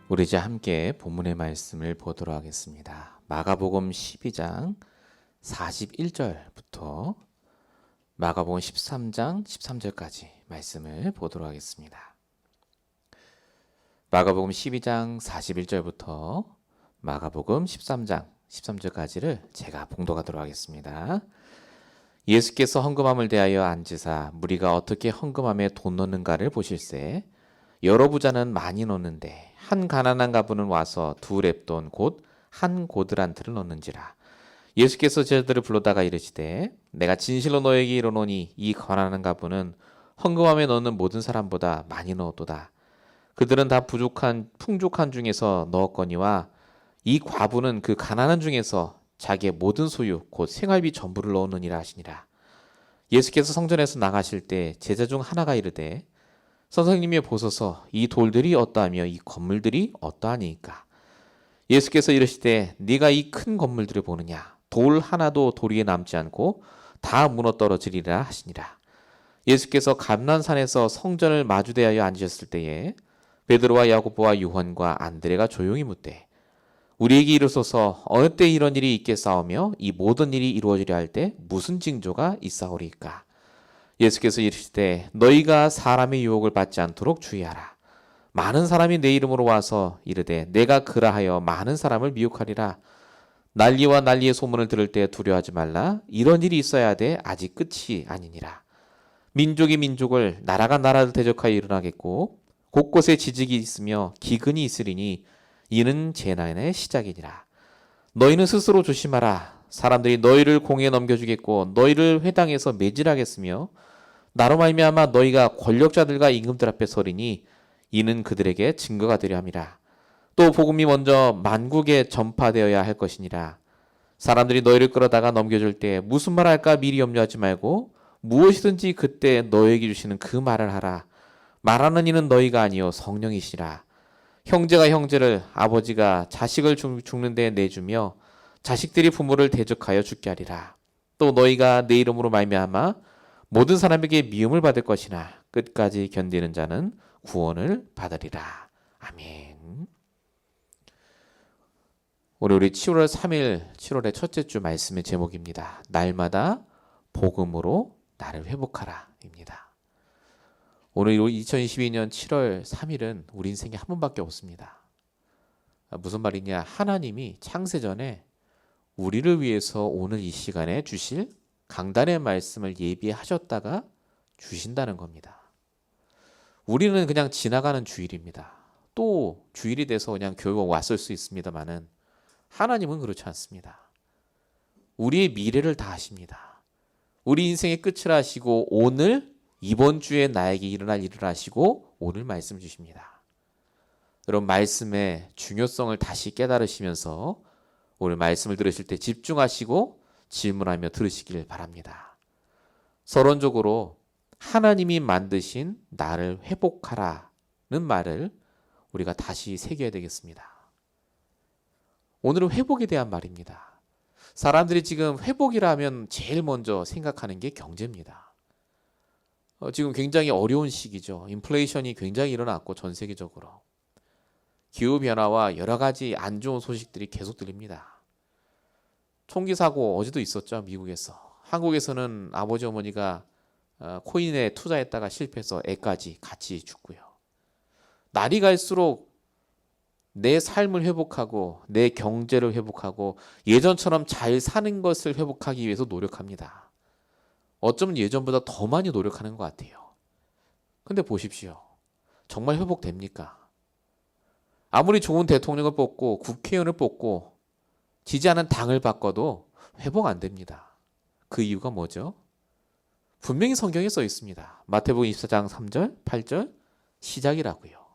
우리 이제 함께 본문의 말씀을 보도록 하겠습니다. 마가복음 12장 41절부터 마가복음 13장 13절까지 말씀을 보도록 하겠습니다. 마가복음 12장 41절부터 마가복음 13장 13절까지를 제가 봉독하도록 하겠습니다. 예수께서 헌금함을 대하여 앉으사 무리가 어떻게 헌금함에 돈 넣는가를 보실세 여러 부자는 많이 넣는데 한 가난한 가부는 와서 두 렙돈 곧 한 고드란트를 넣는지라. 예수께서 제자들을 불러다가 이르시되 내가 진실로 너에게 이르노니 이 가난한 가부는 헌금함에 넣는 모든 사람보다 많이 넣었도다. 그들은 다 풍족한 중에서 넣었거니와 이 과부는 그 가난한 중에서 자기의 모든 소유 곧 생활비 전부를 넣었느니라 하시니라. 예수께서 성전에서 나가실 때 제자 중 하나가 이르되 선생님이 보소서 이 돌들이 어떠하며 이 건물들이 어떠하니까. 예수께서 이르시되 네가 이 큰 건물들을 보느냐. 돌 하나도 도리에 남지 않고 다 무너떨어지리라 하시니라. 예수께서 감난산에서 성전을 마주대하여 앉으셨을 때에 베드로와 야고보와 요한과 안드레가 조용히 묻되 우리에게 이르소서 어느 때 이런 일이 있겠사오며 이 모든 일이 이루어지려 할 때 무슨 징조가 있사오리까. 예수께서 이르시되 너희가 사람의 유혹을 받지 않도록 주의하라. 많은 사람이 내 이름으로 와서 이르되 내가 그라하여 많은 사람을 미혹하리라. 난리와 난리의 소문을 들을 때 두려워하지 말라. 이런 일이 있어야 돼 아직 끝이 아니니라. 민족이 민족을 나라가 나라를 대적하여 일어나겠고 곳곳에 지직이 있으며 기근이 있으리니 이는 재난의 시작이니라. 너희는 스스로 조심하라. 사람들이 너희를 공에 넘겨주겠고 너희를 회당에서 매질하겠으며 나로 말미암아 너희가 권력자들과 임금들 앞에 서리니 이는 그들에게 증거가 되려 함이라. 또 복음이 먼저 만국에 전파되어야 할 것이니라. 사람들이 너희를 끌어다가 넘겨줄 때 무슨 말 할까 미리 염려하지 말고 무엇이든지 그때 너희에게 주시는 그 말을 하라. 말하는 이는 너희가 아니요 성령이시라. 형제가 형제를 아버지가 자식을 죽는 데 내주며 자식들이 부모를 대적하여 죽게 하리라. 또 너희가 내 이름으로 말미암아 모든 사람에게 미움을 받을 것이나 끝까지 견디는 자는 구원을 받으리라. 아멘. 오늘 우리 7월 3일 7월의 첫째 주 말씀의 제목입니다. 날마다 복음으로 나를 회복하라 입니다. 오늘 2022년 7월 3일은 우리 인생에 한 번밖에 없습니다. 무슨 말이냐? 하나님이 창세전에 우리를 위해서 오늘 이 시간에 주실 강단의 말씀을 예비하셨다가 주신다는 겁니다. 우리는 그냥 지나가는 주일입니다. 또 주일이 돼서 그냥 교회 왔을 수 있습니다만은 하나님은 그렇지 않습니다. 우리의 미래를 다 아십니다. 우리 인생의 끝을 아시고 오늘 이번 주에 나에게 일어날 일을 아시고 오늘 말씀 주십니다. 여러분 말씀의 중요성을 다시 깨달으시면서 오늘 말씀을 들으실 때 집중하시고 질문하며 들으시길 바랍니다. 서론적으로 하나님이 만드신 나를 회복하라는 말을 우리가 다시 새겨야 되겠습니다. 오늘은 회복에 대한 말입니다. 사람들이 지금 회복이라 하면 제일 먼저 생각하는 게 경제입니다. 지금 굉장히 어려운 시기죠. 인플레이션이 굉장히 일어났고 전 세계적으로. 기후변화와 여러 가지 안 좋은 소식들이 계속 들립니다. 총기 사고 어제도 있었죠. 미국에서. 한국에서는 아버지 어머니가 코인에 투자했다가 실패해서 애까지 같이 죽고요. 날이 갈수록 내 삶을 회복하고 내 경제를 회복하고 예전처럼 잘 사는 것을 회복하기 위해서 노력합니다. 어쩌면 예전보다 더 많이 노력하는 것 같아요. 근데 보십시오. 정말 회복됩니까? 아무리 좋은 대통령을 뽑고 국회의원을 뽑고 지지하는 당을 바꿔도 회복 안 됩니다. 그 이유가 뭐죠? 분명히 성경에 써 있습니다. 마태복음 24장 3절, 8절 시작이라고요.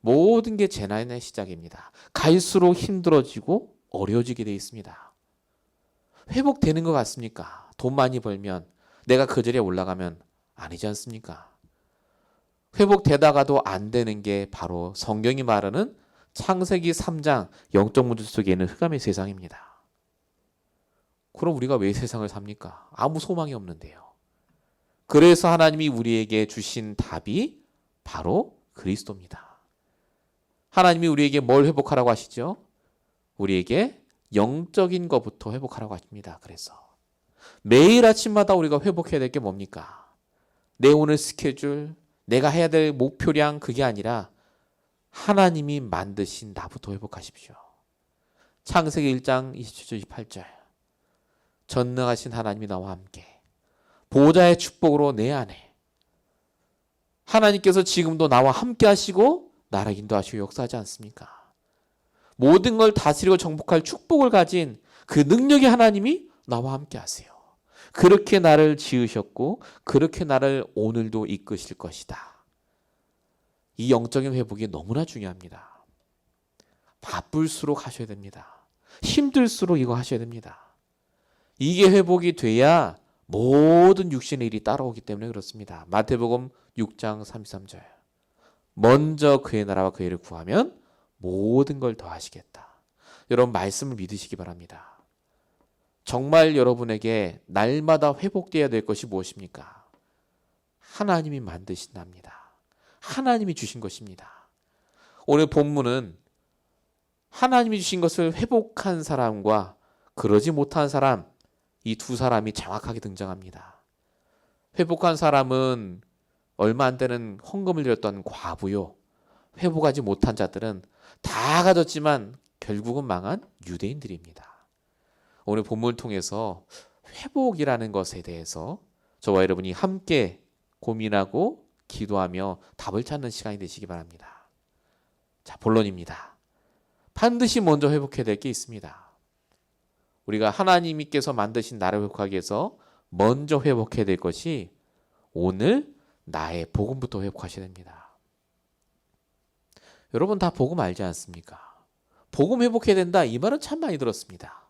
모든 게 재난의 시작입니다. 갈수록 힘들어지고 어려워지게 되어 있습니다. 회복되는 것 같습니까? 돈 많이 벌면 내가 그 자리에 올라가면 아니지 않습니까? 회복되다가도 안 되는 게 바로 성경이 말하는 창세기 3장 영적 문제 속에 있는 흑암의 세상입니다. 그럼 우리가 왜 세상을 삽니까? 아무 소망이 없는데요. 그래서 하나님이 우리에게 주신 답이 바로 그리스도입니다. 하나님이 우리에게 뭘 회복하라고 하시죠? 우리에게 영적인 것부터 회복하라고 하십니다. 그래서 매일 아침마다 우리가 회복해야 될 게 뭡니까? 내 오늘 스케줄, 내가 해야 될 목표량 그게 아니라 하나님이 만드신 나부터 회복하십시오. 창세기 1장 27절 28절 전능하신 하나님이 나와 함께 보호자의 축복으로 내 안에 하나님께서 지금도 나와 함께 하시고 나를 인도하시고 역사하지 않습니까? 모든 걸 다스리고 정복할 축복을 가진 그 능력의 하나님이 나와 함께 하세요. 그렇게 나를 지으셨고 그렇게 나를 오늘도 이끄실 것이다. 이 영적인 회복이 너무나 중요합니다. 바쁠수록 하셔야 됩니다. 힘들수록 이거 하셔야 됩니다. 이게 회복이 돼야 모든 육신의 일이 따라오기 때문에 그렇습니다. 마태복음 6장 33절 먼저 그의 나라와 그의 일을 구하면 모든 걸 더하시겠다. 여러분 말씀을 믿으시기 바랍니다. 정말 여러분에게 날마다 회복되어야 될 것이 무엇입니까? 하나님이 만드신 납니다. 하나님이 주신 것입니다. 오늘 본문은 하나님이 주신 것을 회복한 사람과 그러지 못한 사람, 이 두 사람이 정확하게 등장합니다. 회복한 사람은 얼마 안 되는 헌금을 드렸던 과부요. 회복하지 못한 자들은 다 가졌지만 결국은 망한 유대인들입니다. 오늘 본문을 통해서 회복이라는 것에 대해서 저와 여러분이 함께 고민하고 기도하며 답을 찾는 시간이 되시기 바랍니다. 자, 본론입니다. 반드시 먼저 회복해야 될 게 있습니다. 우리가 하나님께서 만드신 나를 회복하기 위해서 먼저 회복해야 될 것이 오늘 나의 복음부터 회복하셔야 됩니다. 여러분 다 복음 알지 않습니까? 복음 회복해야 된다 이 말은 참 많이 들었습니다.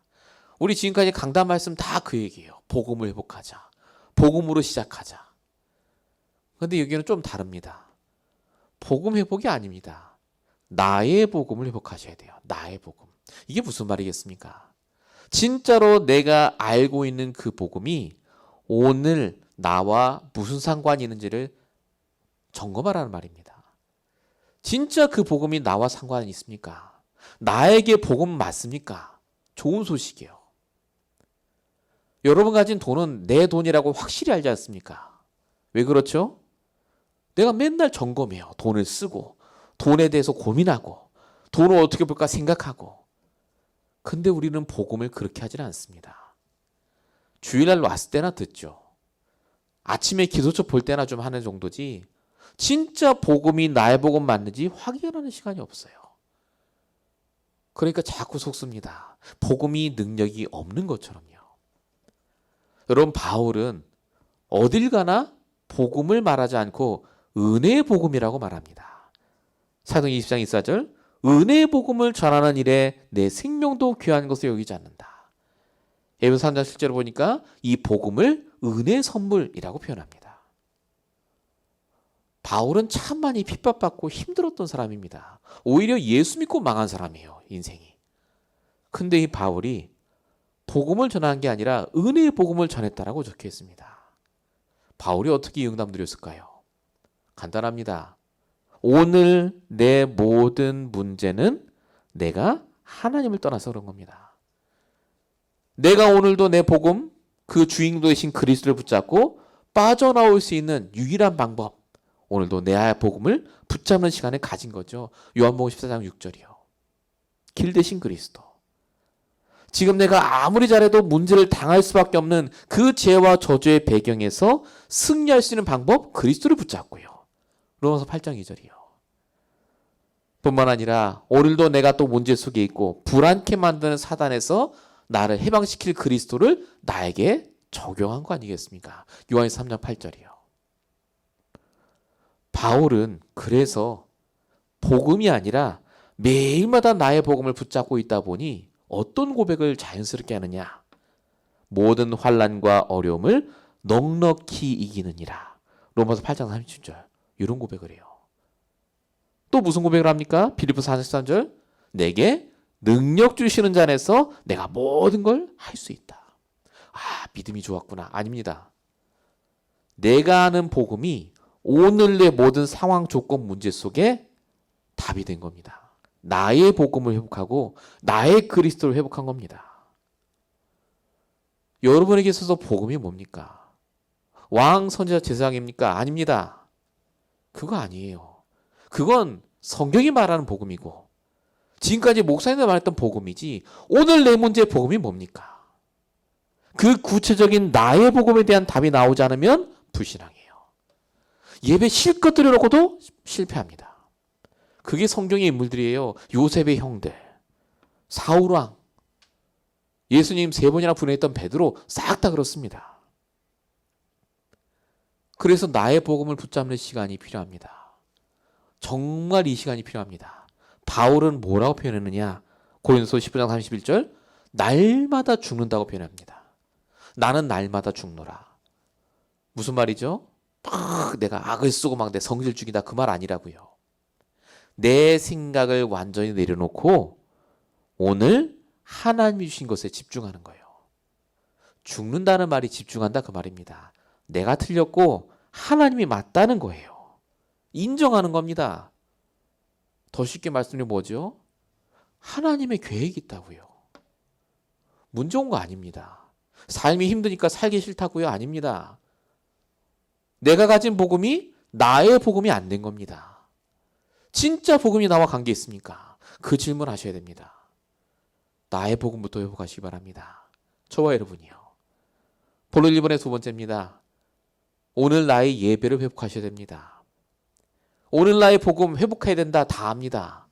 우리 지금까지 강단 말씀 다 그 얘기예요. 복음을 회복하자. 복음으로 시작하자. 그런데 여기는 좀 다릅니다. 복음 회복이 아닙니다. 나의 복음을 회복하셔야 돼요. 나의 복음. 이게 무슨 말이겠습니까? 진짜로 내가 알고 있는 그 복음이 오늘 나와 무슨 상관이 있는지를 점검하라는 말입니다. 진짜 그 복음이 나와 상관이 있습니까? 나에게 복음 맞습니까? 좋은 소식이에요. 여러분 가진 돈은 내 돈이라고 확실히 알지 않습니까? 왜 그렇죠? 내가 맨날 점검해요. 돈을 쓰고 돈에 대해서 고민하고 돈을 어떻게 볼까 생각하고. 근데 우리는 복음을 그렇게 하지 않습니다. 주일날 왔을 때나 듣죠. 아침에 기도처 볼 때나 좀 하는 정도지 진짜 복음이 나의 복음 맞는지 확인하는 시간이 없어요. 그러니까 자꾸 속습니다. 복음이 능력이 없는 것처럼요. 여러분 바울은 어딜 가나 복음을 말하지 않고 은혜의 복음이라고 말합니다. 사도행 20장 24절 은혜의 복음을 전하는 일에 내 생명도 귀한 것을 여기지 않는다. 에베소 3장 실제로 보니까 이 복음을 은혜의 선물이라고 표현합니다. 바울은 참 많이 핍박받고 힘들었던 사람입니다. 오히려 예수 믿고 망한 사람이에요. 인생이. 근데 이 바울이 복음을 전한 게 아니라 은혜의 복음을 전했다라고 적혀 있습니다. 바울이 어떻게 이 응답 드렸을까요? 간단합니다. 오늘 내 모든 문제는 내가 하나님을 떠나서 그런 겁니다. 내가 오늘도 내 복음, 그 주인공 되신 그리스도를 붙잡고 빠져나올 수 있는 유일한 방법, 오늘도 내 복음을 붙잡는 시간을 가진 거죠. 요한복음 14장 6절이요. 길 대신 그리스도. 지금 내가 아무리 잘해도 문제를 당할 수밖에 없는 그 죄와 저주의 배경에서 승리할 수 있는 방법, 그리스도를 붙잡고요. 로마서 8장 2절이요. 뿐만 아니라 오늘도 내가 또 문제 속에 있고 불안케 만드는 사단에서 나를 해방시킬 그리스도를 나에게 적용한 거 아니겠습니까? 요한일서 3장 8절이요. 바울은 그래서 복음이 아니라 매일마다 나의 복음을 붙잡고 있다 보니 어떤 고백을 자연스럽게 하느냐? 모든 환난과 어려움을 넉넉히 이기느니라. 로마서 8장 37절. 이런 고백을 해요. 또 무슨 고백을 합니까? 빌립보서 4장 13절. 내게 능력 주시는 자 안에서 내가 모든 걸 할 수 있다. 아, 믿음이 좋았구나. 아닙니다. 내가 아는 복음이 오늘 내 모든 상황, 조건, 문제 속에 답이 된 겁니다. 나의 복음을 회복하고 나의 그리스도를 회복한 겁니다. 여러분에게 있어서 복음이 뭡니까? 왕, 선지자, 제사장입니까? 아닙니다. 그거 아니에요. 그건 성경이 말하는 복음이고 지금까지 목사님들 말했던 복음이지 오늘 내 문제의 복음이 뭡니까? 그 구체적인 나의 복음에 대한 답이 나오지 않으면 불신앙이에요. 예배 실컷 드려놓고도 실패합니다. 그게 성경의 인물들이에요. 요셉의 형들, 사울왕, 예수님 3번이나 분해했던 베드로 싹 다 그렇습니다. 그래서 나의 복음을 붙잡는 시간이 필요합니다. 정말 이 시간이 필요합니다. 바울은 뭐라고 표현했느냐? 고린도서 10장 31절 날마다 죽는다고 표현합니다. 나는 날마다 죽노라. 무슨 말이죠? 막 내가 악을 쓰고 막 내 성질 죽이다 그 말 아니라고요. 내 생각을 완전히 내려놓고 오늘 하나님이 주신 것에 집중하는 거예요. 죽는다는 말이 집중한다 그 말입니다. 내가 틀렸고 하나님이 맞다는 거예요. 인정하는 겁니다. 더 쉽게 말씀드리면 뭐죠? 하나님의 계획이 있다고요. 문제 온 거 아닙니다. 삶이 힘드니까 살기 싫다고요? 아닙니다. 내가 가진 복음이 나의 복음이 안 된 겁니다. 진짜 복음이 나와 관계 있습니까? 그 질문 하셔야 됩니다. 나의 복음부터 회복하시기 바랍니다. 저와 여러분이요. 본론 1번의 두 번째입니다. 오늘 나의 예배를 회복하셔야 됩니다. 오늘 나의 복음 회복해야 된다 다 압니다.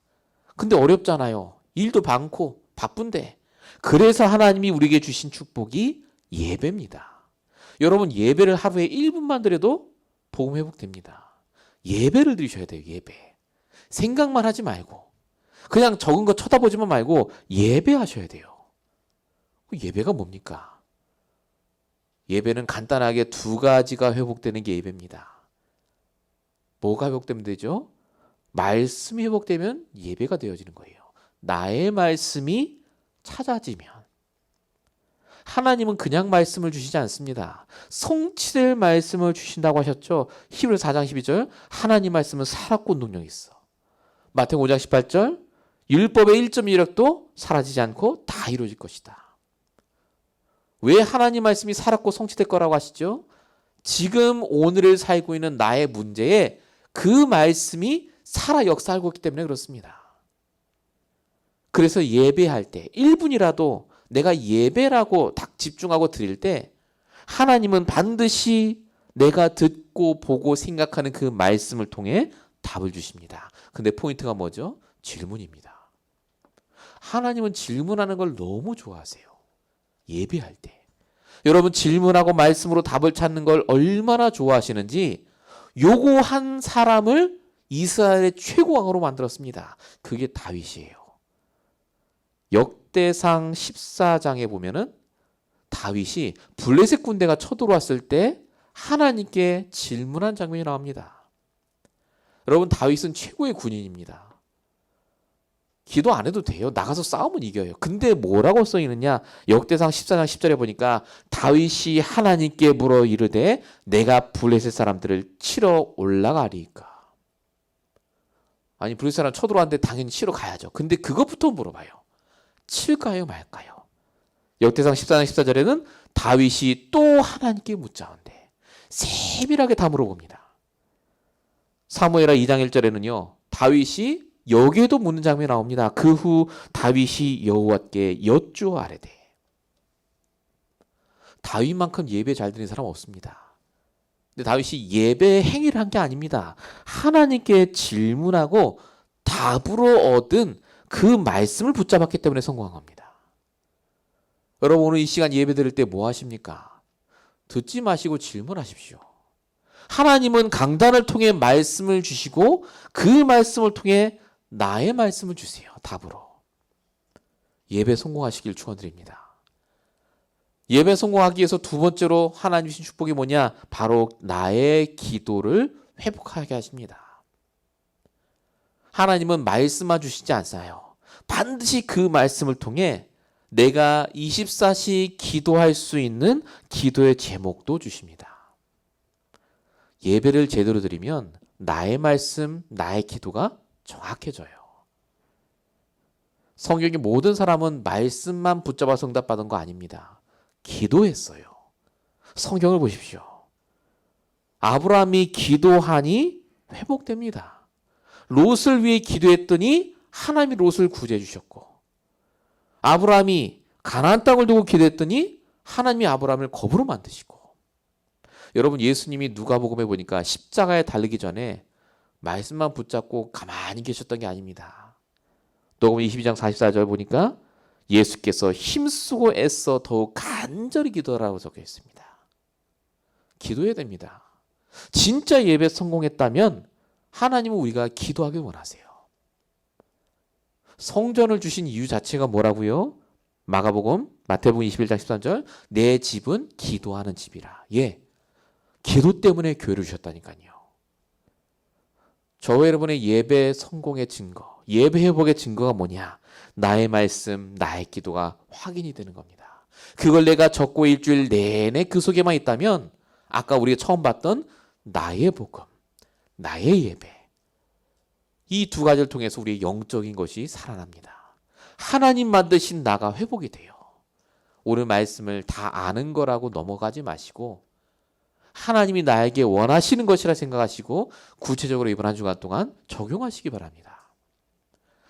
근데 어렵잖아요. 일도 많고 바쁜데. 그래서 하나님이 우리에게 주신 축복이 예배입니다. 여러분 예배를 하루에 1분만 드려도 복음 회복됩니다. 예배를 드리셔야 돼요. 예배. 생각만 하지 말고 그냥 적은 거 쳐다보지만 말고 예배하셔야 돼요. 예배가 뭡니까? 예배는 간단하게 2가지가 회복되는 게 예배입니다. 뭐가 회복되면 되죠? 말씀이 회복되면 예배가 되어지는 거예요. 나의 말씀이 찾아지면 하나님은 그냥 말씀을 주시지 않습니다. 성취될 말씀을 주신다고 하셨죠. 히브리서 4장 12절 하나님 말씀은 살았고 능력이 있어. 마태복음 5장 18절 율법의 1.1획도 사라지지 않고 다 이루어질 것이다. 왜 하나님 말씀이 살았고 성취될 거라고 하시죠? 지금 오늘을 살고 있는 나의 문제에 그 말씀이 살아 역사하고 있기 때문에 그렇습니다. 그래서 예배할 때 1분이라도 내가 예배라고 딱 집중하고 드릴 때 하나님은 반드시 내가 듣고 보고 생각하는 그 말씀을 통해 답을 주십니다. 근데 포인트가 뭐죠? 질문입니다. 하나님은 질문하는 걸 너무 좋아하세요. 예배할 때. 여러분 질문하고 말씀으로 답을 찾는 걸 얼마나 좋아하시는지 요거 한 사람을 이스라엘의 최고왕으로 만들었습니다. 그게 다윗이에요. 역대상 14장에 보면은 다윗이 블레셋 군대가 쳐들어왔을 때 하나님께 질문한 장면이 나옵니다. 여러분 다윗은 최고의 군인입니다. 기도 안 해도 돼요. 나가서 싸우면 이겨요. 근데 뭐라고 써있느냐? 역대상 14장 10절에 보니까 다윗이 하나님께 물어 이르되 내가 블레셋 사람들을 치러 올라가리까? 아니 블레셋 사람 쳐들어왔는데 당연히 치러 가야죠. 근데 그것부터 물어봐요. 칠까요 말까요? 역대상 14장 14절에는 다윗이 또 하나님께 묻자온대. 세밀하게 다 물어봅니다. 사무엘하 2장 1절에는요. 다윗이 여기에도 묻는 장면이 나옵니다. 그 후 다윗이 여호와께 여쭈아뢰되. 다윗만큼 예배 잘 드리는 사람 없습니다. 근데 다윗이 예배 행위를 한 게 아닙니다. 하나님께 질문하고 답으로 얻은 그 말씀을 붙잡았기 때문에 성공한 겁니다. 여러분 오늘 이 시간 예배 드릴 때 뭐 하십니까? 듣지 마시고 질문하십시오. 하나님은 강단을 통해 말씀을 주시고 그 말씀을 통해 나의 말씀을 주세요. 답으로. 예배 성공하시길 축원드립니다. 예배 성공하기 위해서 두 번째로 하나님 주신 축복이 뭐냐? 바로 나의 기도를 회복하게 하십니다. 하나님은 말씀만 주시지 않아요. 반드시 그 말씀을 통해 내가 24시 기도할 수 있는 기도의 제목도 주십니다. 예배를 제대로 드리면 나의 말씀, 나의 기도가 정확해져요. 성경의 모든 사람은 말씀만 붙잡아서 응답받은 거 아닙니다. 기도했어요. 성경을 보십시오. 아브라함이 기도하니 회복됩니다. 롯을 위해 기도했더니 하나님이 롯을 구제해 주셨고, 아브라함이 가나안 땅을 두고 기도했더니 하나님이 아브라함을 거부로 만드시고, 여러분 예수님이 누가복음에 보니까 십자가에 달리기 전에 말씀만 붙잡고 가만히 계셨던 게 아닙니다. 누가복음 22장 44절 보니까 예수께서 힘쓰고 애써 더욱 간절히 기도하라고 적혀 있습니다. 기도해야 됩니다. 진짜 예배 성공했다면 하나님은 우리가 기도하길 원하세요. 성전을 주신 이유 자체가 뭐라고요? 마가복음, 마태복음 21장 13절, 내 집은 기도하는 집이라. 예, 기도 때문에 교회를 주셨다니까요. 저와 여러분의 예배 성공의 증거, 예배 회복의 증거가 뭐냐? 나의 말씀, 나의 기도가 확인이 되는 겁니다. 그걸 내가 적고 일주일 내내 그 속에만 있다면 아까 우리가 처음 봤던 나의 복음, 나의 예배, 이 두 가지를 통해서 우리의 영적인 것이 살아납니다. 하나님 만드신 나가 회복이 돼요. 오늘 말씀을 다 아는 거라고 넘어가지 마시고 하나님이 나에게 원하시는 것이라 생각하시고 구체적으로 이번 한 주간 동안 적용하시기 바랍니다.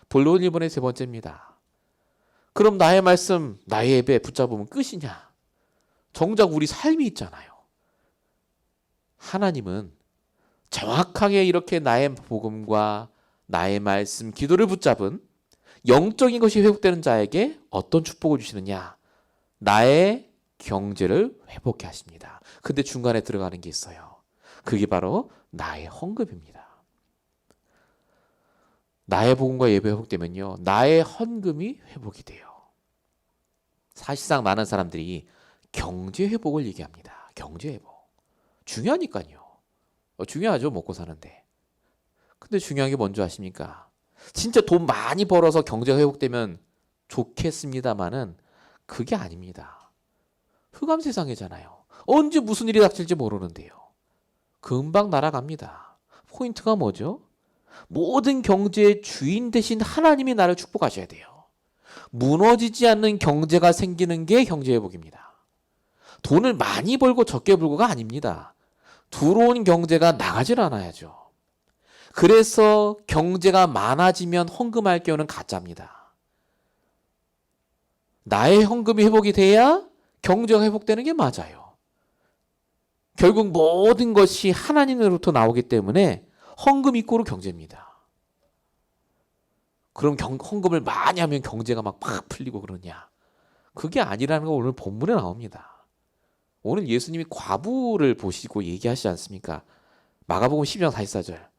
본론 1번의 세 번째입니다. 그럼 나의 말씀, 나의 예배 붙잡으면 끝이냐? 정작 우리 삶이 있잖아요. 하나님은 정확하게 이렇게 나의 복음과 나의 말씀, 기도를 붙잡은 영적인 것이 회복되는 자에게 어떤 축복을 주시느냐? 나의 경제를 회복해 하십니다. 근데 중간에 들어가는 게 있어요. 그게 바로 나의 헌금입니다. 나의 복음과 예배 회복되면요, 나의 헌금이 회복이 돼요. 사실상 많은 사람들이 경제 회복을 얘기합니다. 경제 회복. 중요하니까요. 중요하죠, 먹고 사는데. 근데 중요한 게 뭔지 아십니까? 진짜 돈 많이 벌어서 경제가 회복되면 좋겠습니다만은 그게 아닙니다. 흑암 세상이잖아요. 언제 무슨 일이 닥칠지 모르는데요. 금방 날아갑니다. 포인트가 뭐죠? 모든 경제의 주인 대신 하나님이 나를 축복하셔야 돼요. 무너지지 않는 경제가 생기는 게 경제회복입니다. 돈을 많이 벌고 적게 벌고가 아닙니다. 들어온 경제가 나가질 않아야죠. 그래서 경제가 많아지면 헌금할 경우는 가짜입니다. 나의 헌금이 회복이 돼야 경제가 회복되는 게 맞아요. 결국 모든 것이 하나님으로부터 나오기 때문에 헌금 이꼬르 경제입니다. 그럼 헌금을 많이 하면 경제가 막 풀리고 그러냐? 그게 아니라는 거 오늘 본문에 나옵니다. 오늘 예수님이 과부를 보시고 얘기하시지 않습니까? 마가복음 12장 44절.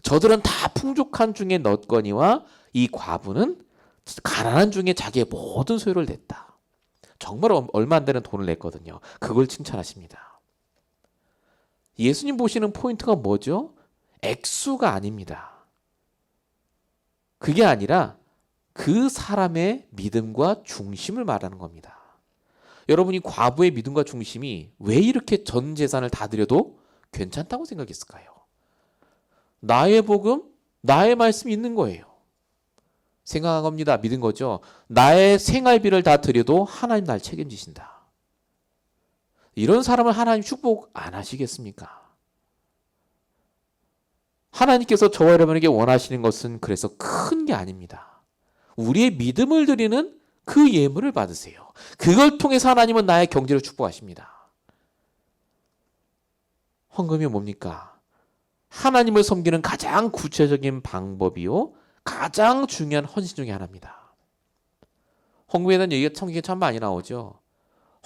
저들은 다 풍족한 중에 넣었거니와 이 과부는 가난한 중에 자기의 모든 소유를 냈다. 정말 얼마 안 되는 돈을 냈거든요. 그걸 칭찬하십니다. 예수님 보시는 포인트가 뭐죠? 액수가 아닙니다. 그게 아니라 그 사람의 믿음과 중심을 말하는 겁니다. 여러분이 과부의 믿음과 중심이 왜 이렇게 전 재산을 다 드려도 괜찮다고 생각했을까요? 나의 복음, 나의 말씀이 있는 거예요. 생각한 겁니다. 믿은 거죠. 나의 생활비를 다 드려도 하나님 날 책임지신다. 이런 사람을 하나님 축복 안 하시겠습니까? 하나님께서 저와 여러분에게 원하시는 것은 그래서 큰 게 아닙니다. 우리의 믿음을 드리는 그 예물을 받으세요. 그걸 통해서 하나님은 나의 경제를 축복하십니다. 헌금이 뭡니까? 하나님을 섬기는 가장 구체적인 방법이요, 가장 중요한 헌신 중에 하나입니다. 헌금에 대한 얘기가 성경에 참 많이 나오죠.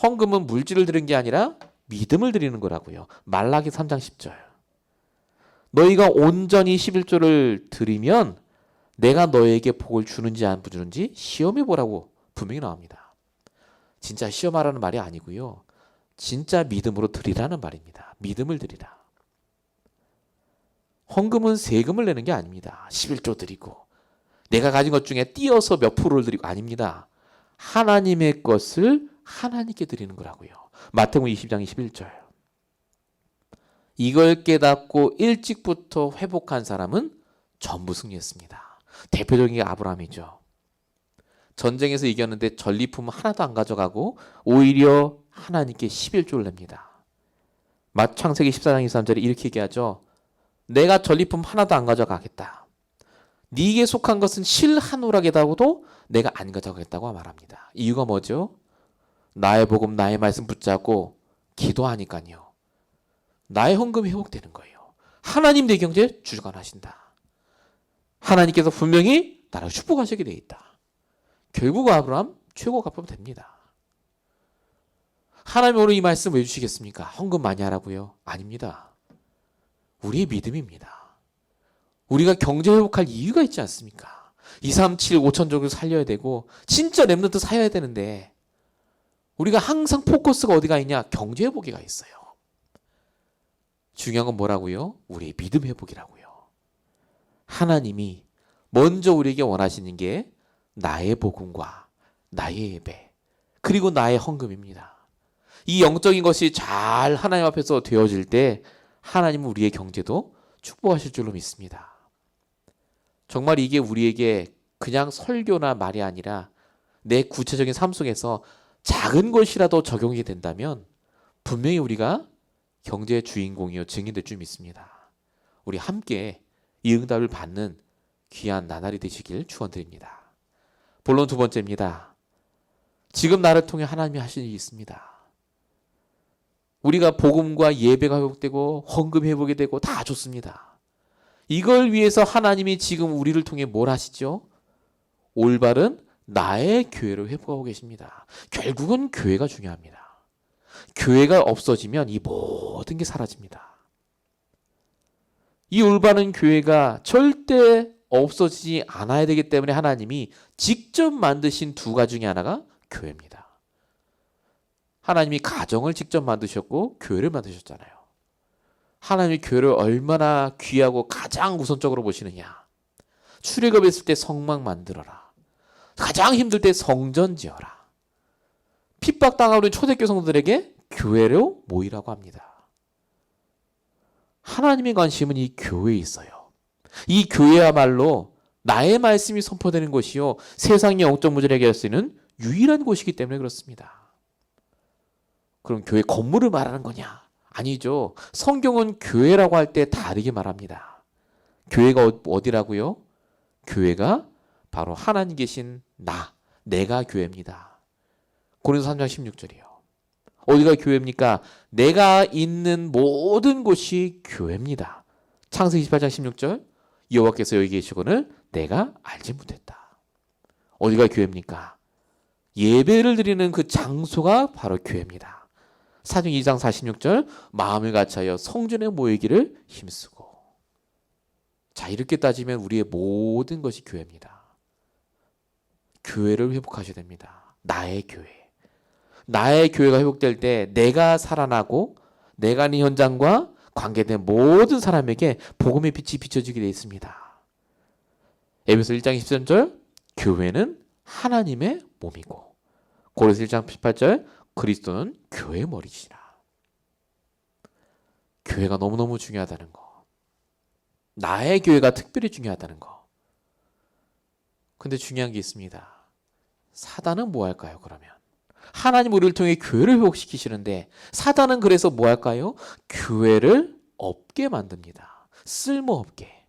헌금은 물질을 드리는 게 아니라 믿음을 드리는 거라고요. 말라기 3장 10절. 너희가 온전히 11조를 드리면 내가 너에게 복을 주는지 안 주는지 시험해 보라고 분명히 나옵니다. 진짜 시험하라는 말이 아니고요. 진짜 믿음으로 드리라는 말입니다. 믿음을 드리라. 헌금은 세금을 내는 게 아닙니다. 11조 드리고 내가 가진 것 중에 띄어서 몇 프로를 드리고 아닙니다. 하나님의 것을 하나님께 드리는 거라고요. 마태복음 20장 21절. 이걸 깨닫고 일찍부터 회복한 사람은 전부 승리했습니다. 대표적인 게 아브라함이죠. 전쟁에서 이겼는데 전리품 하나도 안 가져가고 오히려 하나님께 11조를 냅니다. 창세기 14장 23절에 이렇게 얘기하죠. 내가 전리품 하나도 안 가져가겠다. 네게 속한 것은 실 한 오락에다가도 내가 안 가져가겠다고 말합니다. 이유가 뭐죠? 나의 복음, 나의 말씀 붙잡고 기도하니까요. 나의 헌금이 회복되는 거예요. 하나님 내 경제에 주관하신다. 하나님께서 분명히 나를 축복하시게 돼 있다. 결국 아브라함 최고 갚으면 됩니다. 하나님 오늘 이 말씀 왜 주시겠습니까? 헌금 많이 하라고요? 아닙니다. 우리의 믿음입니다. 우리가 경제 회복할 이유가 있지 않습니까? 2, 3, 7, 5천 정도 살려야 되고 진짜 랩런트 사야 되는데 우리가 항상 포커스가 어디가 있냐? 경제 회복이가 있어요. 중요한 건 뭐라고요? 우리의 믿음 회복이라고요. 하나님이 먼저 우리에게 원하시는 게 나의 복음과 나의 예배 그리고 나의 헌금입니다. 이 영적인 것이 잘 하나님 앞에서 되어질 때 하나님은 우리의 경제도 축복하실 줄로 믿습니다. 정말 이게 우리에게 그냥 설교나 말이 아니라 내 구체적인 삶 속에서 작은 것이라도 적용이 된다면 분명히 우리가 경제의 주인공이요 증인될 줄 믿습니다. 우리 함께 이 응답을 받는 귀한 나날이 되시길 축원드립니다. 본론 두 번째입니다. 지금 나를 통해 하나님이 하신 일이 있습니다. 우리가 복음과 예배가 회복되고 헌금 회복이 되고 다 좋습니다. 이걸 위해서 하나님이 지금 우리를 통해 뭘 하시죠? 올바른 나의 교회를 회복하고 계십니다. 결국은 교회가 중요합니다. 교회가 없어지면 이 모든 게 사라집니다. 이 올바른 교회가 절대 없어지지 않아야 되기 때문에 하나님이 직접 만드신 두 가지 중에 하나가 교회입니다. 하나님이 가정을 직접 만드셨고 교회를 만드셨잖아요. 하나님이 교회를 얼마나 귀하고 가장 우선적으로 보시느냐. 출애굽했을 때 성막 만들어라. 가장 힘들 때 성전 지어라. 핍박당하고 있는 초대교회 성도들에게 교회로 모이라고 합니다. 하나님의 관심은 이 교회에 있어요. 이 교회야말로 나의 말씀이 선포되는 곳이요 세상의 영적 문제를 해결할 수 있는 유일한 곳이기 때문에 그렇습니다. 그럼 교회 건물을 말하는 거냐? 아니죠. 성경은 교회라고 할 때 다르게 말합니다. 교회가 어디라고요? 교회가 바로 하나님 계신 내가 교회입니다. 고린도서 3장 16절이요. 어디가 교회입니까? 내가 있는 모든 곳이 교회입니다. 창세기 28장 16절 여호와께서 여기 계시거늘 내가 알지 못했다. 어디가 교회입니까? 예배를 드리는 그 장소가 바로 교회입니다. 사도행 2장 46절 마음을 같이하여 성전에 모이기를 힘쓰고. 자, 이렇게 따지면 우리의 모든 것이 교회입니다. 교회를 회복하셔야 됩니다. 나의 교회. 나의 교회가 회복될 때 내가 살아나고 내가 있는 현장과 관계된 모든 사람에게 복음의 빛이 비춰지게 되어 있습니다. 에베소 1장 13절 교회는 하나님의 몸이고 고린도서 1장 18절 그리스도는 교회의 머리시라. 교회가 너무너무 중요하다는 거. 나의 교회가 특별히 중요하다는 거. 근데 중요한 게 있습니다. 사단은 뭐 할까요, 그러면? 하나님 우리를 통해 교회를 회복시키시는데 사단은 그래서 뭐 할까요? 교회를 없게 만듭니다. 쓸모없게.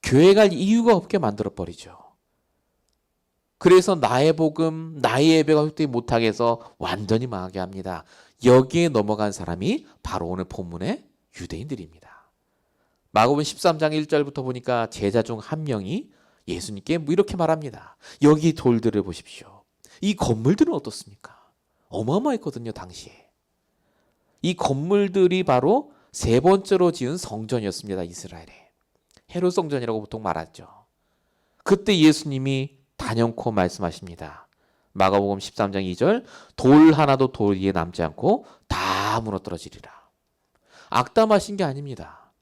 교회 갈 이유가 없게 만들어버리죠. 그래서 나의 복음, 나의 예배가 회복되지 못하게 해서 완전히 망하게 합니다. 여기에 넘어간 사람이 바로 오늘 본문의 유대인들입니다. 마가복음 13장 1절부터 보니까 제자 중 한 명이 예수님께 이렇게 말합니다. 여기 돌들을 보십시오. 이 건물들은 어떻습니까? 어마어마했거든요, 당시에. 이 건물들이 바로 세 번째로 지은 성전이었습니다, 이스라엘에. 헤롯 성전이라고 보통 말하죠. 그때 예수님이 단연코 말씀하십니다. 마가복음 13장 2절 돌 하나도 돌 위에 남지 않고 다 무너뜨려지리라. 악담하신 게 아닙니다.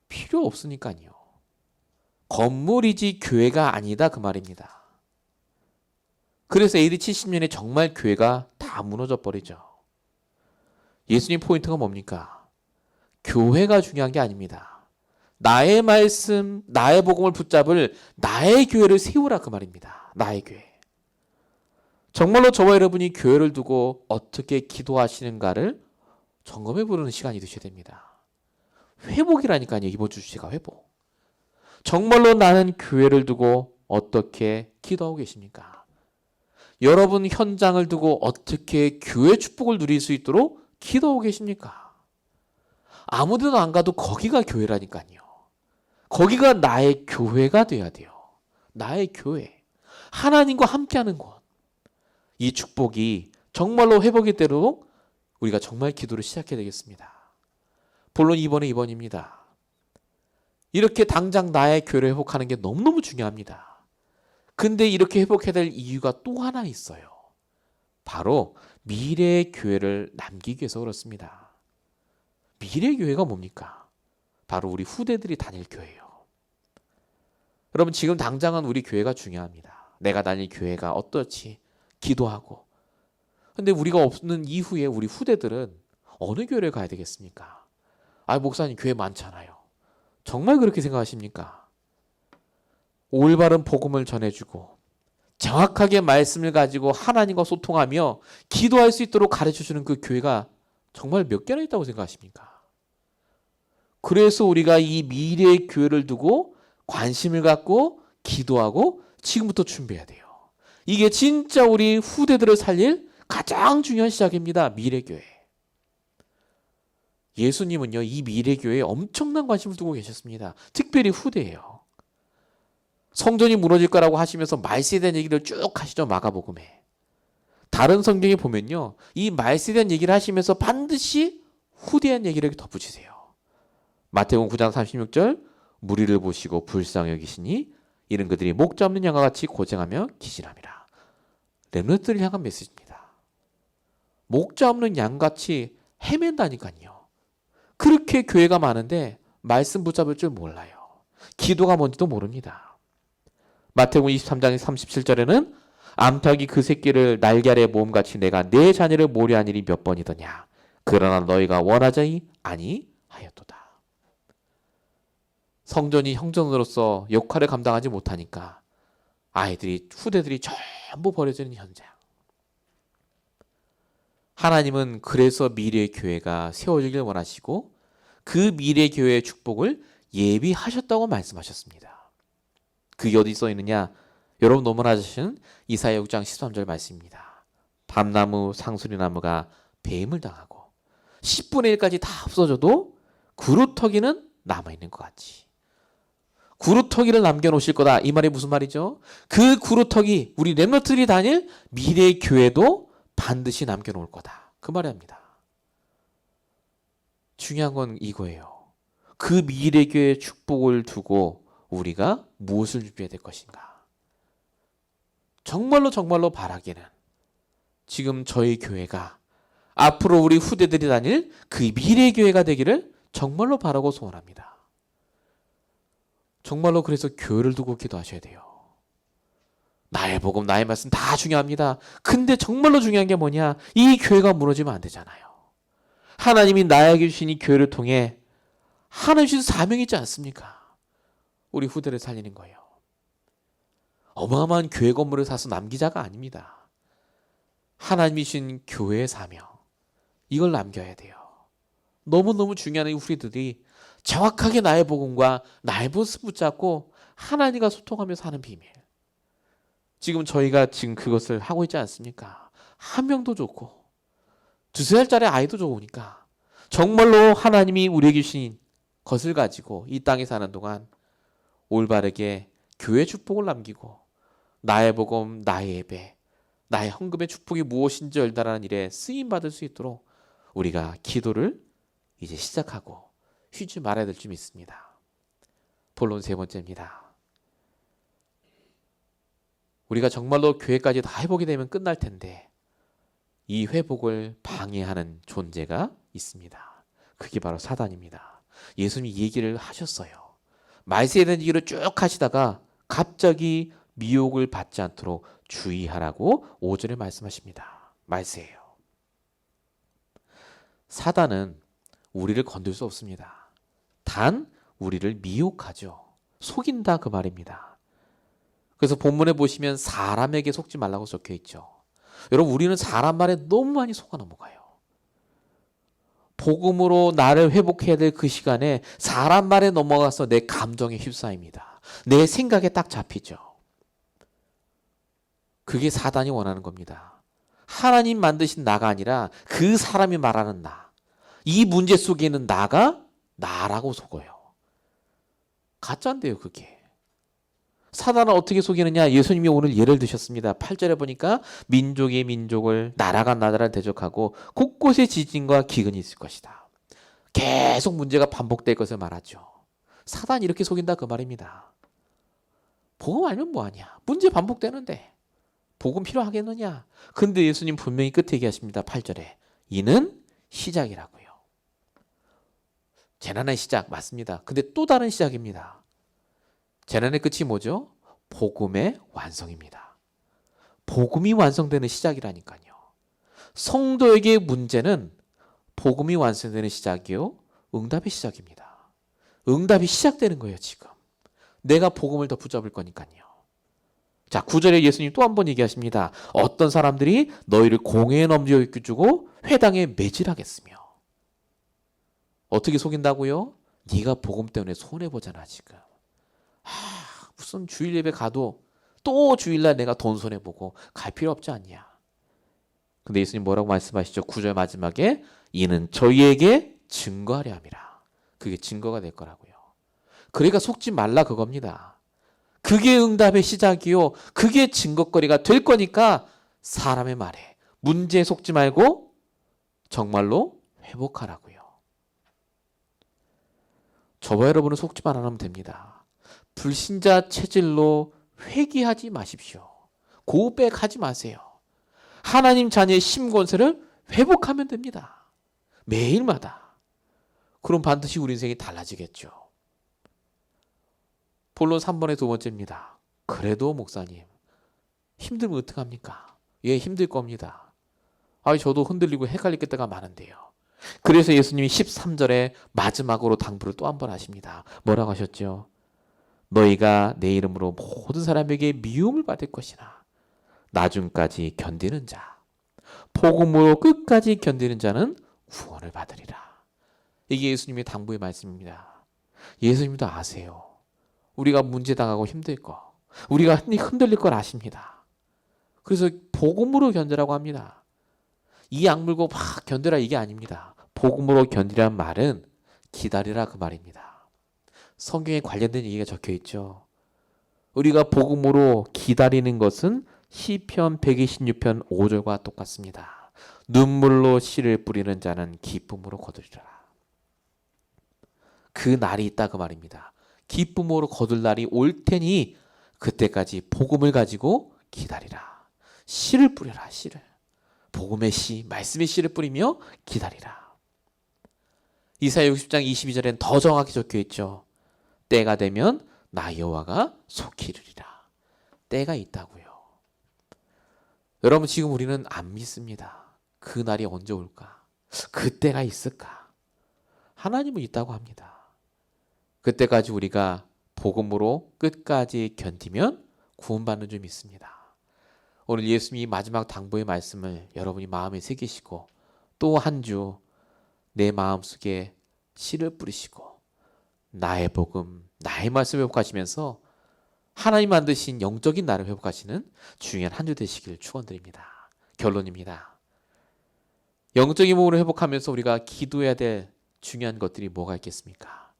필요 없으니까요. 건물이지 교회가 아니다 그 말입니다. 그래서 AD 70년에 정말 교회가 다 무너져 버리죠. 예수님 포인트가 뭡니까? 교회가 중요한 게 아닙니다. 나의 말씀, 나의 복음을 붙잡을 나의 교회를 세우라 그 말입니다. 나의 교회. 정말로 저와 여러분이 교회를 두고 어떻게 기도하시는가를 점검해 보는 시간이 되셔야 됩니다. 회복이라니까요. 이번 주 주제가 회복. 정말로 나는 교회를 두고 어떻게 기도하고 계십니까? 여러분 현장을 두고 어떻게 교회 축복을 누릴 수 있도록 기도하고 계십니까? 아무 데도 안 가도 거기가 교회라니까요. 거기가 나의 교회가 돼야 돼요. 나의 교회. 하나님과 함께하는 곳. 이 축복이 정말로 회복이 되도록 우리가 정말 기도를 시작해야 되겠습니다. 본론 2번입니다. 이렇게 당장 나의 교회를 회복하는 게 너무너무 중요합니다. 근데 이렇게 회복해야 될 이유가 또 하나 있어요. 바로 미래의 교회를 남기기 위해서 그렇습니다. 미래의 교회가 뭡니까? 바로 우리 후대들이 다닐 교회예요. 여러분 지금 당장은 우리 교회가 중요합니다. 내가 다닐 교회가 어떨지 기도하고. 근데 우리가 없는 이후에 우리 후대들은 어느 교회를 가야 되겠습니까? 목사님 교회 많잖아요. 정말 그렇게 생각하십니까? 올바른 복음을 전해주고 정확하게 말씀을 가지고 하나님과 소통하며 기도할 수 있도록 가르쳐주는 그 교회가 정말 몇 개나 있다고 생각하십니까? 그래서 우리가 이 미래의 교회를 두고 관심을 갖고 기도하고 지금부터 준비해야 돼요. 이게 진짜 우리 후대들을 살릴 가장 중요한 시작입니다. 미래교회. 예수님은요, 이 미래교회에 엄청난 관심을 두고 계셨습니다. 특별히 후대예요. 성전이 무너질 거라고 하시면서 말세에 대한 얘기를 쭉 하시죠. 마가복음에. 다른 성경에 보면요, 이 말세에 대한 얘기를 하시면서 반드시 후대에 대한 얘기를 덧붙이세요. 마태복음 9장 36절 무리를 보시고 불쌍히 여기시니 이는 그들이 목자 없는 양과 같이 고생하며 기신함이라. 렘넌트를 향한 메시지입니다. 목자 없는 양같이 헤맨다니까요. 그렇게 교회가 많은데 말씀 붙잡을 줄 몰라요. 기도가 뭔지도 모릅니다. 마태복음 23장 37절에는 암탉이 그 새끼를 날개 아래 모음같이 내가 내 자녀를 모려한 일이 몇 번이더냐. 그러나 너희가 원하자니 아니하였도다. 성전이 형전으로서 역할을 감당하지 못하니까 후대들이 전부 버려지는 현장. 하나님은 그래서 미래의 교회가 세워지길 원하시고 그 미래의 교회의 축복을 예비하셨다고 말씀하셨습니다. 그게 어디 써 있느냐? 여러분 너무나 아시는 이사야 6장 13절 말씀입니다. 밤나무 상수리나무가 뱀을 당하고 10분의 1까지 다 없어져도 구루터기는 남아있는 것 같이. 구루터기를 남겨놓으실 거다. 이 말이 무슨 말이죠? 그 구루터기, 우리 렘넌트들이 다닐 미래의 교회도 반드시 남겨놓을 거다. 그 말이 합니다. 중요한 건 이거예요. 그 미래의 교회의 축복을 두고 우리가 무엇을 준비해야 될 것인가? 정말로 바라기는 지금 저희 교회가 앞으로 우리 후대들이 다닐 그 미래의 교회가 되기를 정말로 바라고 소원합니다. 정말로 그래서 교회를 두고 기도하셔야 돼요. 나의 복음, 나의 말씀 다 중요합니다. 근데 정말로 중요한 게 뭐냐? 이 교회가 무너지면 안 되잖아요. 하나님이 나에게 주신 이 교회를 통해 하나님 주신 사명이 있지 않습니까? 우리 후대를 살리는 거예요. 어마어마한 교회 건물을 사서 남기자가 아닙니다. 하나님이 주신 교회의 사명, 이걸 남겨야 돼요. 너무너무 중요한 이 우리들이 정확하게 나의 복음과 나의 모습 붙잡고 하나님과 소통하면서 하는 비밀. 지금 저희가 지금 그것을 하고 있지 않습니까? 한 명도 좋고 두세 살짜리 아이도 좋으니까 정말로 하나님이 우리에게 주신 것을 가지고 이 땅에 사는 동안 올바르게 교회 축복을 남기고 나의 복음, 나의 예배, 나의 헌금의 축복이 무엇인지 열달하는 일에 쓰임받을 수 있도록 우리가 기도를 이제 시작하고 쉬지 말아야 될 줄 믿습니다. 본론 세 번째입니다. 우리가 정말로 교회까지 다 회복이 되면 끝날 텐데 이 회복을 방해하는 존재가 있습니다. 그게 바로 사단입니다. 예수님이 얘기를 하셨어요. 말세에 대한 얘기를 쭉 하시다가 갑자기 미혹을 받지 않도록 주의하라고 5절에 말씀하십니다. 말세예요. 사단은 우리를 건들 수 없습니다. 단 우리를 미혹하죠. 속인다 그 말입니다. 그래서 본문에 보시면 사람에게 속지 말라고 적혀 있죠. 여러분, 우리는 사람 말에 너무 많이 속아 넘어가요. 복음으로 나를 회복해야 될 그 시간에 사람 말에 넘어가서 내 감정에 휩싸입니다. 내 생각에 딱 잡히죠. 그게 사단이 원하는 겁니다. 하나님 만드신 나가 아니라 그 사람이 말하는 나. 이 문제 속에 있는 나가 나라고 속어요. 가짜인데요, 그게. 사단은 어떻게 속이느냐? 예수님이 오늘 예를 드셨습니다. 8절에 보니까 민족이 민족을, 나라가 나라를 대적하고 곳곳에 지진과 기근이 있을 것이다. 계속 문제가 반복될 것을 말하죠. 사단이 이렇게 속인다 그 말입니다. 복음 알면 뭐하냐? 문제 반복되는데 복음 필요하겠느냐? 근데 예수님 분명히 끝에 얘기하십니다. 8절에 이는 시작이라고요. 재난의 시작 맞습니다. 근데 또 다른 시작입니다. 재난의 끝이 뭐죠? 복음의 완성입니다. 복음이 완성되는 시작이라니까요. 성도에게 문제는 복음이 완성되는 시작이요, 응답의 시작입니다. 응답이 시작되는 거예요, 지금. 내가 복음을 더 붙잡을 거니까요. 자, 9절에 예수님 또 한 번 얘기하십니다. 어떤 사람들이 너희를 공회에 넘겨주고 회당에 매질하겠으며. 어떻게 속인다고요? 네가 복음 때문에 손해보잖아 지금. 무슨 주일 예배 가도 또 주일날 내가 돈 손해보고 갈 필요 없지 않냐. 근데 예수님 뭐라고 말씀하시죠? 9절 마지막에 이는 저희에게 증거하려 함이라. 그게 증거가 될 거라고요. 그러니까 속지 말라 그겁니다. 그게 응답의 시작이요, 그게 증거거리가 될 거니까 사람의 말에 문제에 속지 말고 정말로 회복하라고요. 저와 여러분은 속지만 안 하면 됩니다. 불신자 체질로 회귀하지 마십시오. 고백하지 마세요. 하나님 자녀의 심권세를 회복하면 됩니다. 매일마다. 그럼 반드시 우리 인생이 달라지겠죠. 본론 3번의 두 번째입니다. 그래도 목사님 힘들면 어떡합니까? 예, 힘들 겁니다. 저도 흔들리고 헷갈릴 때가 많은데요. 그래서 예수님이 13절에 마지막으로 당부를 또 한 번 하십니다. 뭐라고 하셨죠? 너희가 내 이름으로 모든 사람에게 미움을 받을 것이나 나중까지 견디는 자, 복음으로 끝까지 견디는 자는 구원을 받으리라. 이게 예수님의 당부의 말씀입니다. 예수님도 아세요. 우리가 문제당하고 힘들 거, 우리가 흔들릴 걸 아십니다. 그래서 복음으로 견디라고 합니다. 이 악물고 막 견디라 이게 아닙니다. 복음으로 견디란 말은 기다리라 그 말입니다. 성경에 관련된 얘기가 적혀 있죠. 우리가 복음으로 기다리는 것은 시편 126편 5절과 똑같습니다. 눈물로 씨를 뿌리는 자는 기쁨으로 거두리라. 그 날이 있다 그 말입니다. 기쁨으로 거둘 날이 올 테니 그때까지 복음을 가지고 기다리라. 씨를 뿌려라, 씨를. 복음의 씨, 말씀의 씨를 뿌리며 기다리라. 이사야 60장 22절엔 더 정확히 적혀 있죠. 때가 되면 나 여호와가 속히 이르리라. 때가 있다고요. 여러분, 지금 우리는 안 믿습니다. 그 날이 언제 올까? 그 때가 있을까? 하나님은 있다고 합니다. 그때까지 우리가 복음으로 끝까지 견디면 구원받는 줄 믿습니다. 오늘 예수님이 마지막 당부의 말씀을 여러분이 마음에 새기시고 또 한 주 내 마음속에 씨를 뿌리시고 나의 복음, 나의 말씀을 회복하시면서 하나님 만드신 영적인 나를 회복하시는 중요한 한 주 되시길 축원드립니다. 결론입니다. 영적인 몸을 회복하면서 우리가 기도해야 될 중요한 것들이 뭐가 있겠습니까?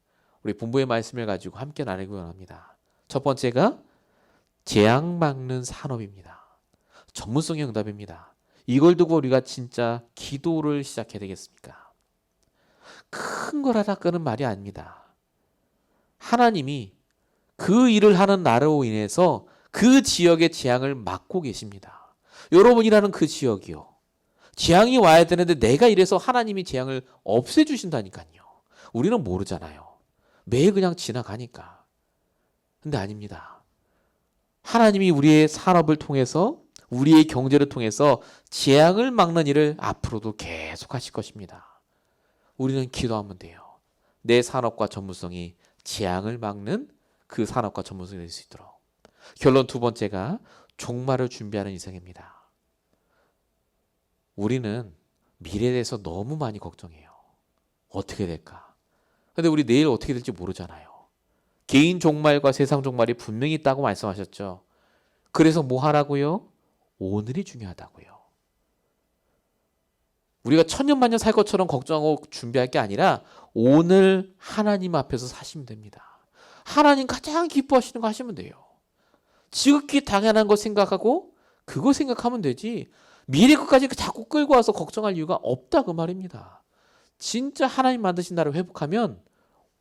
우리 본부의 말씀을 가지고 함께 나누기 원합니다. 첫 번째가 재앙 막는 산업입니다. 전문성의 응답입니다. 이걸 두고 우리가 진짜 기도를 시작해야 되겠습니까? 큰 걸 하라 그는 말이 아닙니다. 하나님이 그 일을 하는 나로 인해서 그 지역의 재앙을 막고 계십니다. 여러분이라는 그 지역이요. 재앙이 와야 되는데 내가 이래서 하나님이 재앙을 없애주신다니까요. 우리는 모르잖아요. 매일 그냥 지나가니까. 근데 아닙니다. 하나님이 우리의 산업을 통해서, 우리의 경제를 통해서 재앙을 막는 일을 앞으로도 계속 하실 것입니다. 우리는 기도하면 돼요. 내 산업과 전문성이 재앙을 막는 그 산업과 전문성이 될 수 있도록. 결론 두 번째가 종말을 준비하는 인생입니다. 우리는 미래에 대해서 너무 많이 걱정해요. 어떻게 될까? 근데 우리 내일 어떻게 될지 모르잖아요. 개인 종말과 세상 종말이 분명히 있다고 말씀하셨죠. 그래서 뭐 하라고요? 오늘이 중요하다고요. 우리가 천년만년 살 것처럼 걱정하고 준비할 게 아니라 오늘 하나님 앞에서 사시면 됩니다. 하나님 가장 기뻐하시는 거 하시면 돼요. 지극히 당연한 거 생각하고 그거 생각하면 되지, 미래 것까지 자꾸 끌고 와서 걱정할 이유가 없다 그 말입니다. 진짜 하나님 만드신 나를 회복하면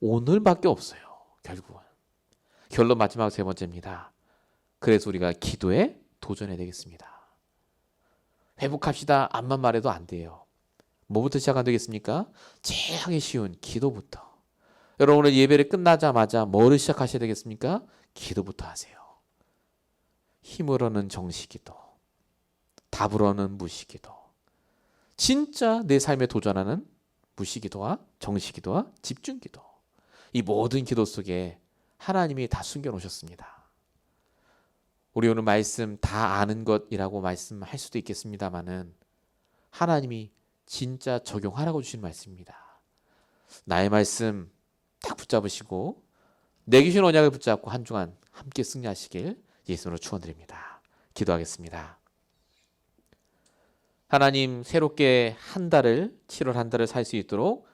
오늘밖에 없어요. 결국은. 결론 마지막 세 번째입니다. 그래서 우리가 기도에 도전해야 되겠습니다. 회복합시다 앞만 말해도 안 돼요. 뭐부터 시작하면 되겠습니까? 제일 하기 쉬운 기도부터. 여러분 오늘 예배를 끝나자마자 뭐를 시작하셔야 되겠습니까? 기도부터 하세요. 힘으로는 정시기도, 답으로는 무시기도. 진짜 내 삶에 도전하는 무시기도와 정시기도와 집중기도. 이 모든 기도 속에 하나님이 다 숨겨놓으셨습니다. 우리 오늘 말씀 다 아는 것이라고 말씀할 수도 있겠습니다만은 하나님이 진짜 적용하라고 주신 말씀입니다. 나의 말씀 딱 붙잡으시고 내 귀신 언약을 붙잡고 한 주간 함께 승리하시길 예수로 축원드립니다. 기도하겠습니다. 하나님, 새롭게 한 달을 7월 한 달을 살 수 있도록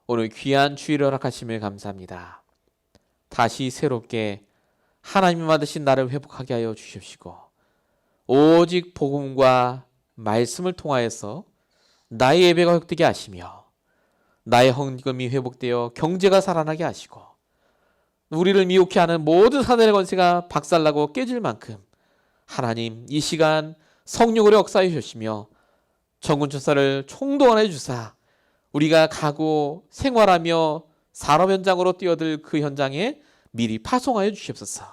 오늘 귀한 주일을 허락하심을 감사합니다. 다시 새롭게 하나님이 만드신 나를 회복하게 하여 주십시고 오직 복음과 말씀을 통하여서 나의 예배가 회복되게 하시며 나의 헌금이 회복되어 경제가 살아나게 하시고 우리를 미혹해 하는 모든 사단의 권세가 박살나고 깨질 만큼 하나님 이 시간 성령으로 역사해 주시며 천군천사를 총동원해 주사 우리가 가고 생활하며 산업 현장으로 뛰어들 그 현장에 미리 파송하여 주시옵소서.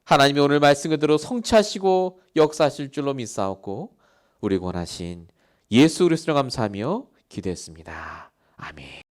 하나님이 오늘 말씀 그대로 성취하시고 역사하실 줄로 믿사옵고 우리 원하신 예수 그리스도로 감사하며 기도했습니다. 아멘.